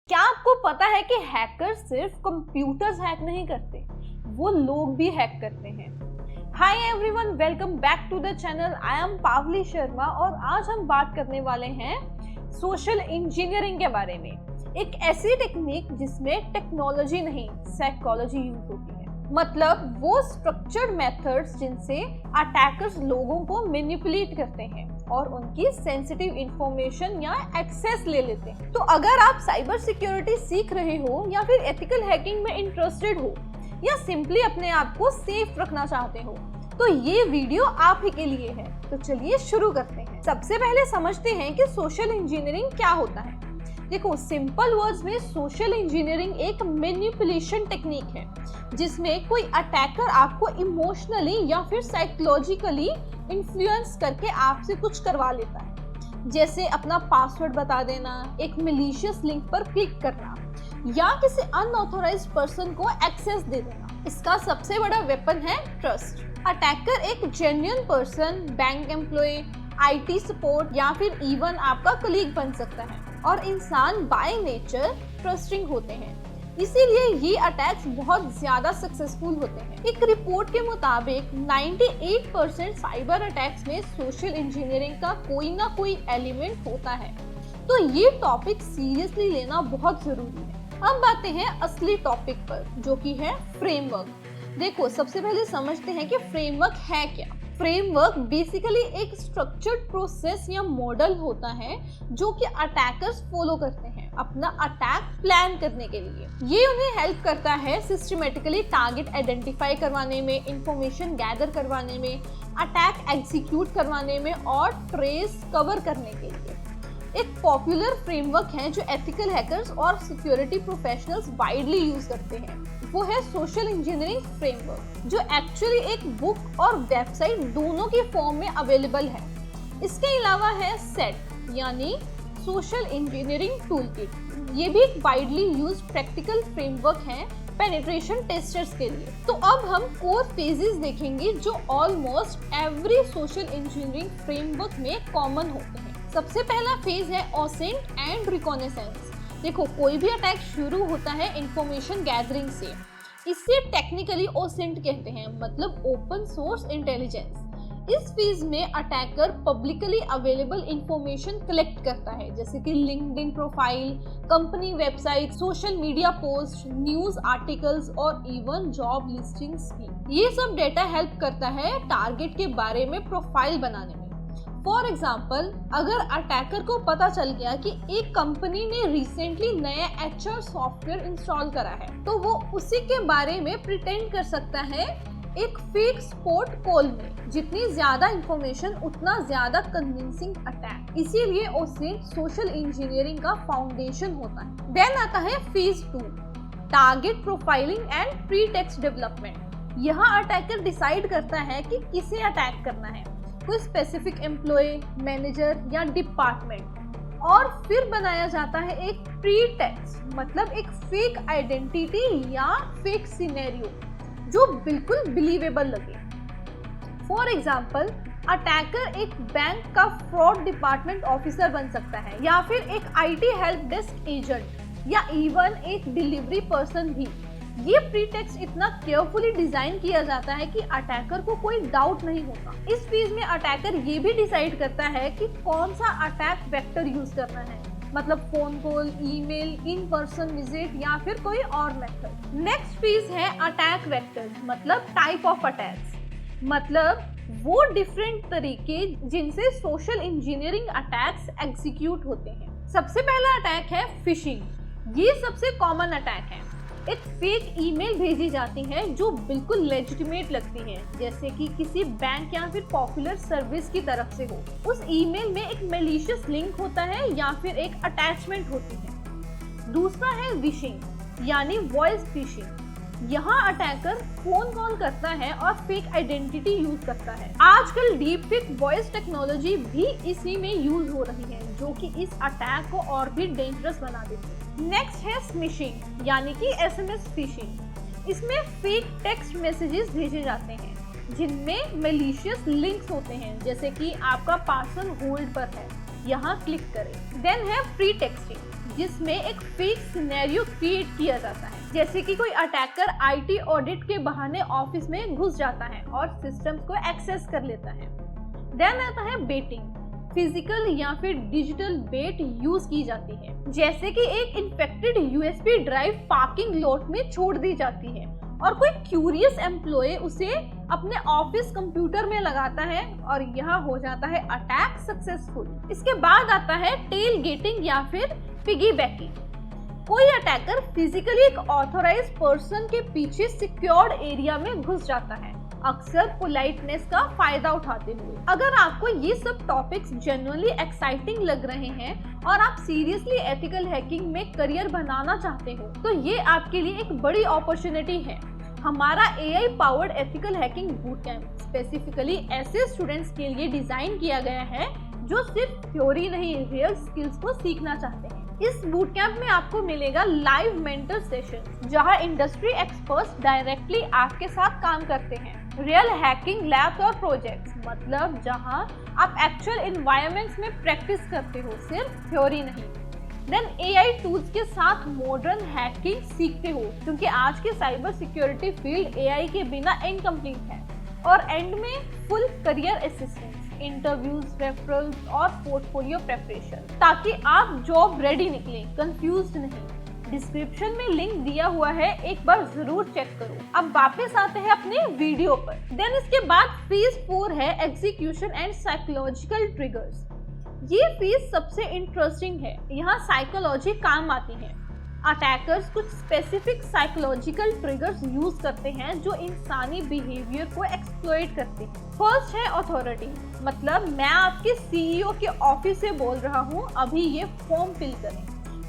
क्या आपको पता है कि हैकर सिर्फ कंप्यूटर्स हैक नहीं करते, वो लोग भी हैक करते हैं। Hi everyone, welcome back to the channel. I am Pavli Sharma और आज हम बात करने वाले हैं सोशल इंजीनियरिंग के बारे में। एक ऐसी टेक्निक जिसमें टेक्नोलॉजी नहीं, साइकोलॉजी यूज होती है। मतलब वो स्ट्रक्चर्ड मेथड्स जिनसे अटैकर्स लोगों को मैनिपुलेट करते हैं और उनकी सेंसिटिव इंफॉर्मेशन या एक्सेस ले लेते हैं। तो अगर आप साइबर सिक्योरिटी सीख रहे हो या फिर एथिकल हैकिंग में इंटरेस्टेड हो या सिंपली अपने आप को सेफ रखना चाहते हो तो ये वीडियो आप ही के लिए है। तो चलिए शुरू करते हैं। सबसे पहले समझते हैं कि सोशल इंजीनियरिंग क्या होता है। देखो, सिंपल वर्ड्स में सोशल इंजीनियरिंग एक मैनिपुलेशन टेक्निक है जिसमें कोई अटैकर आपको इमोशनली या फिर साइकोलॉजिकली इन्फ्लुएंस करके आपसे कुछ करवा लेता है, जैसे अपना पासवर्ड बता देना, एक मैलिशियस लिंक पर क्लिक करना या किसी अनऑथोराइज्ड पर्सन को एक्सेस दे देना। इसका सबसे बड़ा वेपन है ट्रस्ट। अटैकर एक genuine person, bank employee, IT support या फिर इवन आपका कलीग बन सकता है और इंसान बाय नेचर ट्रस्टिंग होते हैं, इसीलिए ये अटैक्स बहुत ज्यादा सक्सेसफुल होते हैं। एक रिपोर्ट के मुताबिक 98% साइबर अटैक्स में सोशल इंजीनियरिंग का कोई ना कोई एलिमेंट होता है। तो ये टॉपिक सीरियसली लेना बहुत जरूरी है। अब आते हैं असली टॉपिक पर, जो कि है फ्रेमवर्क। देखो, सबसे पहले समझते हैं कि फ्रेमवर्क है क्या। फ्रेमवर्क बेसिकली एक स्ट्रक्चर्ड प्रोसेस या मॉडल होता है जो कि अटैकर्स फॉलो करते हैं अपना अटैक प्लान करने के लिए। ये उन्हें हेल्प करता है सिस्टमेटिकली टारगेट आइडेंटिफाई करवाने में, इंफॉर्मेशन गैदर करवाने में, अटैक एग्जीक्यूट करवाने में और ट्रेस कवर करने के लिए। एक पॉपुलर फ्रेमवर्क है जो एथिकल हैकर्स और सिक्योरिटी प्रोफेशनल्स वाइडली यूज करते हैं, वो है सोशल इंजीनियरिंग फ्रेमवर्क, जो एक्चुअली एक बुक और वेबसाइट दोनों के फॉर्म में अवेलेबल है। इसके अलावा है सेट यानी सोशल इंजीनियरिंग टूलकिट। ये भी एक वाइडली यूज प्रैक्टिकल फ्रेमवर्क है पेनिट्रेशन टेस्टर्स के लिए। तो अब हम कोर फेजेस देखेंगे जो almost every social engineering framework में कॉमन होते हैं। सबसे पहला फेज है ऑसेंट एंड रिकॉनेसेंस। देखो, कोई भी अटैक शुरू होता है इंफॉर्मेशन गैदरिंग से। इसे टेक्निकली ओसेंट कहते हैं, मतलब ओपन सोर्स इंटेलिजेंस। इस फेज में attacker publicly available information collect करता है, जैसे कि LinkedIn profile, company website, social media post, news articles और इवन जॉब लिस्टिंग्स भी। ये सब डेटा हेल्प करता है टारगेट के बारे में प्रोफाइल बनाने में। फॉर एग्जाम्पल, अगर अटैकर को पता चल गया कि एक कंपनी ने रिसेंटली नया HR सॉफ्टवेयर इंस्टॉल करा है, तो वो उसी के बारे में प्रिटेंड कर सकता है एक फेक सपोर्ट कॉल में। जितनी ज्यादा इंफॉर्मेशन उतना ज्यादा कन्विंसिंग अटैक। इसीलिए ओसेंट सोशल इंजीनियरिंग का फाउंडेशन होता है। देन आता है phase 2, target profiling and pre text development. यहाँ अटैकर डिसाइड करता है कि किसे अटैक करना है, कोई स्पेसिफिक एम्प्लॉय, मैनेजर या डिपार्टमेंट, और फिर बनाया जाता है एक प्री टेक्स्ट, मतलब एक फेक आइडेंटिटी या फेक सिनेरियो जो बिल्कुल बिलीवेबल लगे। फॉर एग्जाम्पल, अटैकर एक बैंक का फ्रॉड डिपार्टमेंट ऑफिसर बन सकता है या फिर एक IT हेल्प डेस्क एजेंट या इवन एक डिलीवरी पर्सन भी। ये प्रीटेक्स्ट इतना केयरफुली डिजाइन किया जाता है कि अटैकर को कोई डाउट नहीं होता। इस फेज में अटैकर ये भी डिसाइड करता है कि कौन सा अटैक वेक्टर यूज करना है, मतलब phone call, email, in person visit या फिर कोई और मेथड। नेक्स्ट फेज है अटैक वेक्टर, मतलब टाइप ऑफ अटैक्स, मतलब वो डिफरेंट तरीके जिनसे सोशल इंजीनियरिंग अटैक्स एग्जीक्यूट होते हैं। सबसे पहला अटैक है फिशिंग। ये सबसे कॉमन अटैक है। एक फेक ईमेल भेजी जाती है जो बिल्कुल लेजिटिमेट लगती है, जैसे कि किसी बैंक या फिर पॉपुलर सर्विस की तरफ से हो। उस ईमेल में एक मैलिशियस लिंक होता है या फिर एक अटैचमेंट होती है। दूसरा है विशिंग यानी वॉइस फिशिंग। यहाँ अटैकर फोन कॉल करता है और फेक आइडेंटिटी यूज करता है। आजकल डीप फेक वॉइस टेक्नोलॉजी भी इसी में यूज हो रही है, जो कि इस अटैक को और भी डेंजरस बना देती है। नेक्स्ट है स्मिशिंग यानी कि SMS फिशिंग। इसमें फेक टेक्स्ट मैसेजेस भेजे जाते हैं जिनमें मैलिशियस लिंक्स होते हैं, जैसे कि आपका पार्सल होल्ड पर है, यहाँ क्लिक करें। देन है प्री टेक्स्टिंग। जिसमें एक फेक सिनेरियो क्रिएट किया जाता है, जैसे कि कोई अटैकर आईटी ऑडिट के बहाने ऑफिस में घुस जाता है और सिस्टम्स को एक्सेस कर लेता है। देन आता है बेटिंग। फिजिकल या फिर डिजिटल बेट यूज की जाती है, जैसे कि एक infected USB drive parking lot में छोड़ दी जाती है और कोई क्यूरियस एम्प्लॉय उसे अपने ऑफिस कंप्यूटर में लगाता है और यहाँ हो जाता है अटैक सक्सेसफुल। इसके बाद आता है टेल गेटिंग या फिर पिगी बैकिंग। कोई अटैकर फिजिकली एक ऑथोराइज्ड पर्सन के पीछे सिक्योर्ड एरिया में घुस जाता है, अक्सर पोलाइटनेस का फायदा उठाते हुए। अगर आपको ये सब टॉपिक्स जेन्युइनली एक्साइटिंग लग रहे हैं और आप सीरियसली एथिकल हैकिंग में करियर बनाना चाहते हो तो ये आपके लिए एक बड़ी अपॉर्चुनिटी है। हमारा AI powered ethical hacking boot camp specifically ऐसे स्टूडेंट्स के लिए डिजाइन किया गया है जो सिर्फ थ्योरी नहीं, रियल स्किल्स को सीखना चाहते हैं। इस बूट कैंप में आपको मिलेगा लाइव मेंटर सेशन, जहां इंडस्ट्री एक्सपर्ट्स डायरेक्टली आपके साथ काम करते हैं। रियल हैकिंग लैब्स और प्रोजेक्ट्स, मतलब जहां आप एक्चुअल एनवायरनमेंट्स में प्रैक्टिस करते हो, सिर्फ थ्योरी नहीं। देन AI टूल्स के साथ मॉडर्न हैकिंग सीखते हो, क्योंकि आज के साइबर सिक्योरिटी फील्ड AI के बिना इनकम्प्लीट है। और एंड में full career assistance, interviews, referrals और पोर्टफोलियो प्रिपरेशन, ताकि आप जॉब रेडी निकलें, कंफ्यूज्ड नहीं। डिस्क्रिप्शन में लिंक दिया हुआ है, एक बार जरूर चेक करो। अब वापस आते हैं अपने वीडियो पर। देन इसके बाद फेज 4 है एग्जीक्यूशन एंड साइकोलॉजिकल ट्रिगर्स। ये फेज सबसे इंटरेस्टिंग है, यहाँ साइकोलॉजी काम आती है। अटैकर्स कुछ स्पेसिफिक साइकोलॉजिकल ट्रिगर्स यूज करते हैं जो इंसानी बिहेवियर को एक्सप्लॉइट करते हैं। फर्स्ट है अथॉरिटी, मतलब मैं आपके CEO के ऑफिस से बोल रहा हूँ, अभी ये फॉर्म फिल करें।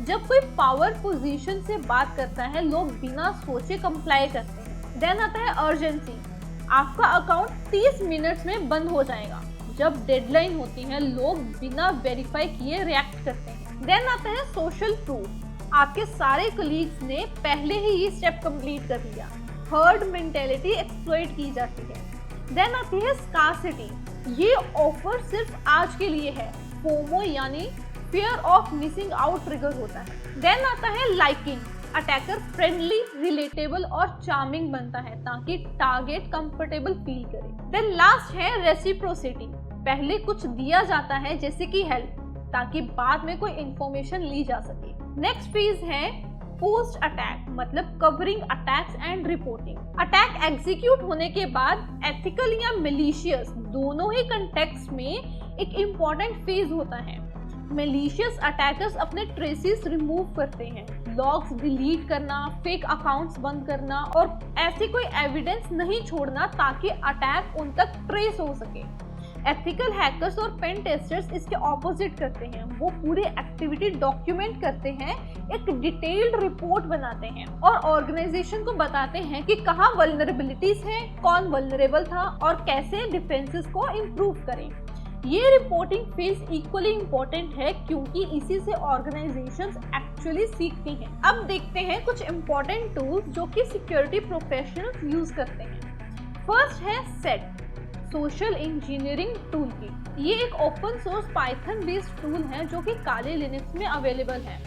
जब कोई पावर पोजीशन से बात करता है, लोग बिना सोचे कंप्लाई करते हैं। देन आता है अर्जेंसी, आपका अकाउंट 30 मिनट्स में बंद हो जाएगा। जब डेडलाइन होती है, लोग बिना वेरीफाई किए रिएक्ट करते हैं। देन आता है सोशल प्रूफ, आपके सारे कलीग्स ने पहले ही ये स्टेप कंप्लीट कर लिया। हर्ड मेंटेलिटी एक्सप्लॉइट की जाती है। देन आती है स्कार्सिटी, ये ऑफर सिर्फ आज के लिए है। फोमो यानी fear of missing out trigger होता है। देन आता है लाइकिंग, अटैकर फ्रेंडली, रिलेटेबल और चार्मिंग बनता है ताकि टारगेट कंफर्टेबल फील करे। देन लास्ट है रेसिप्रोसिटी, पहले कुछ दिया जाता है जैसे कि हेल्प, ताकि बाद में कोई इंफॉर्मेशन ली जा सके। नेक्स्ट फेज है पोस्ट अटैक, मतलब covering attacks and reporting. Attack execute होने के बाद एथिकल या मैलिशियस दोनों ही कंटेक्स्ट में एक इम्पॉर्टेंट फेज होता है। मैलिशियस अटैकर्स अपने ट्रेसेस रिमूव करते हैं, लॉग्स डिलीट करना, फेक अकाउंट्स बंद करना और ऐसी कोई एविडेंस नहीं छोड़ना ताकि अटैक उन तक ट्रेस हो सके। एथिकल हैकर्स और पेन टेस्टर्स इसके ऑपोजिट करते हैं, वो पूरी एक्टिविटी डॉक्यूमेंट करते हैं, एक डिटेल्ड रिपोर्ट बनाते हैं और ऑर्गेनाइजेशन को बताते हैं कि कहाँ वल्नरेबिलिटीज हैं, कौन वल्नरेबल था और कैसे डिफेंसेस को इम्प्रूव करें। ये रिपोर्टिंग फेज इक्वली इम्पोर्टेंट है क्योंकि इसी से ऑर्गेनाइजेशंस एक्चुअली सीखती हैं। अब देखते हैं कुछ इम्पोर्टेंट टूल्स जो कि सिक्योरिटी प्रोफेशनल्स यूज करते हैं। फर्स्ट है set, social engineering tool kit. ये एक open source Python based tool है जो कि काले लिनक्स में अवेलेबल है।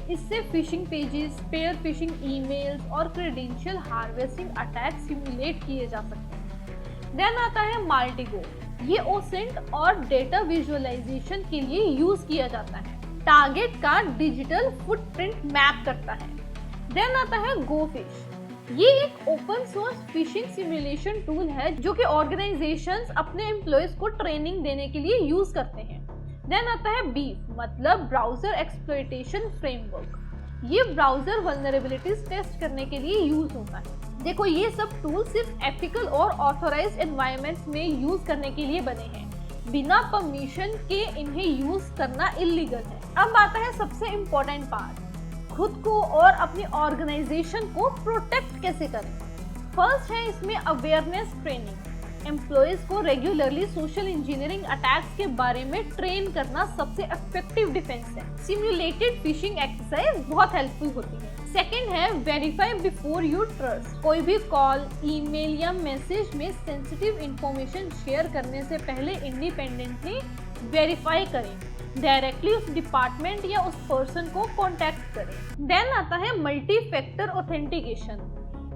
इससे fishing pages, pair fishing emails और क्रेडेंशियल हार्वेस्टिंग अटैक सिमुलेट किए जा सकते हैं। देन आता है माल्टिगो, ये ओसेंट और डेटा विजुअलाइजेशन के लिए यूज किया जाता है, टारगेट का डिजिटल फुटप्रिंट मैप करता है। देन आता है गोफिश, ये एक open source fishing simulation tool है जो कि ऑर्गेनाइजेशंस अपने एम्प्लॉयज को ट्रेनिंग देने के लिए यूज करते हैं। देन आता है बीफ, मतलब ब्राउजर एक्सप्लॉइटेशन फ्रेमवर्क, ये ब्राउजर वल्नरेबिलिटीज टेस्ट करने के लिए यूज होता है। देखो ये सब टूल सिर्फ एथिकल और ऑथोराइज्ड एनवायरनमेंट्स में यूज करने के लिए बने हैं, बिना परमिशन के इन्हें यूज करना इलीगल है। अब आता है सबसे इम्पोर्टेंट पार्ट, खुद को और अपनी ऑर्गेनाइजेशन को प्रोटेक्ट कैसे करें। फर्स्ट है इसमें अवेयरनेस ट्रेनिंग, एम्प्लॉयज को रेगुलरली सोशल इंजीनियरिंग अटैक्स के बारे में ट्रेन करना सबसे इफेक्टिव डिफेंस है। सिमुलेटेड फिशिंग एक्सरसाइज बहुत हेल्पफुल होती है। सेकेंड है वेरीफाई बिफोर यू ट्रस्ट, कोई भी कॉल, ईमेल या मैसेज में सेंसिटिव इंफॉर्मेशन शेयर करने से पहले इंडिपेंडेंटली वेरीफाई करें। डायरेक्टली उस डिपार्टमेंट या उस पर्सन को कांटेक्ट करें। देन आता है मल्टी फैक्टर ऑथेंटिकेशन।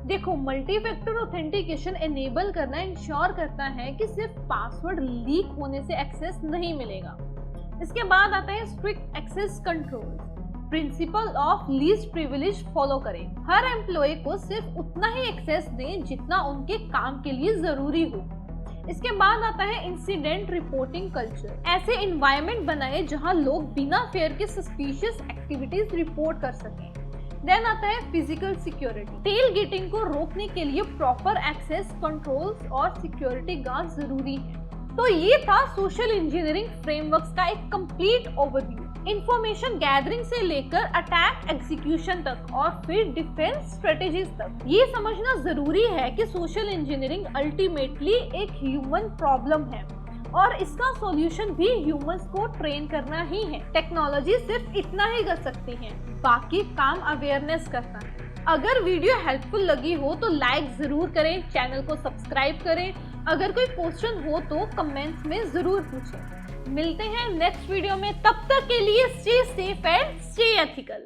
देखो, मल्टी फैक्टर ऑथेंटिकेशन एनेबल करना इंश्योर करता है कि सिर्फ पासवर्ड लीक होने से एक्सेस नहीं मिलेगा। इसके बाद आता है strict access control. Principle of least privilege follow करें। हर एम्प्लॉय को सिर्फ उतना ही एक्सेस दें जितना उनके काम के लिए जरूरी हो। इसके बाद आता है इंसिडेंट रिपोर्टिंग कल्चर। ऐसे एनवायरनमेंट बनाए जहां लोग बिना फेयर के सस्पिशियस एक्टिविटीज रिपोर्ट कर सकें। देन आता है फिजिकल सिक्योरिटी। टेल गेटिंग को रोकने के लिए प्रॉपर एक्सेस कंट्रोल्स और सिक्योरिटी गार्ड जरूरी है। तो ये था सोशल इंजीनियरिंग फ्रेमवर्क्स का एक कंप्लीट ओवरव्यू। इंफॉर्मेशन गैदरिंग से लेकर अटैक एग्जीक्यूशन तक और फिर डिफेंस स्ट्रेटेजीज तक, ये समझना जरूरी है कि सोशल इंजीनियरिंग अल्टीमेटली एक ह्यूमन प्रॉब्लम है और इसका सॉल्यूशन भी ह्यूमंस को ट्रेन करना ही है। टेक्नोलॉजी सिर्फ इतना ही कर सकती है, बाकी काम अवेयरनेस करता है। अगर वीडियो हेल्पफुल लगी हो तो लाइक जरूर करें, चैनल को सब्सक्राइब करें। अगर कोई क्वेश्चन हो तो कमेंट्स में जरूर पूछें। मिलते हैं नेक्स्ट वीडियो में, तब तक के लिए stay safe and stay ethical.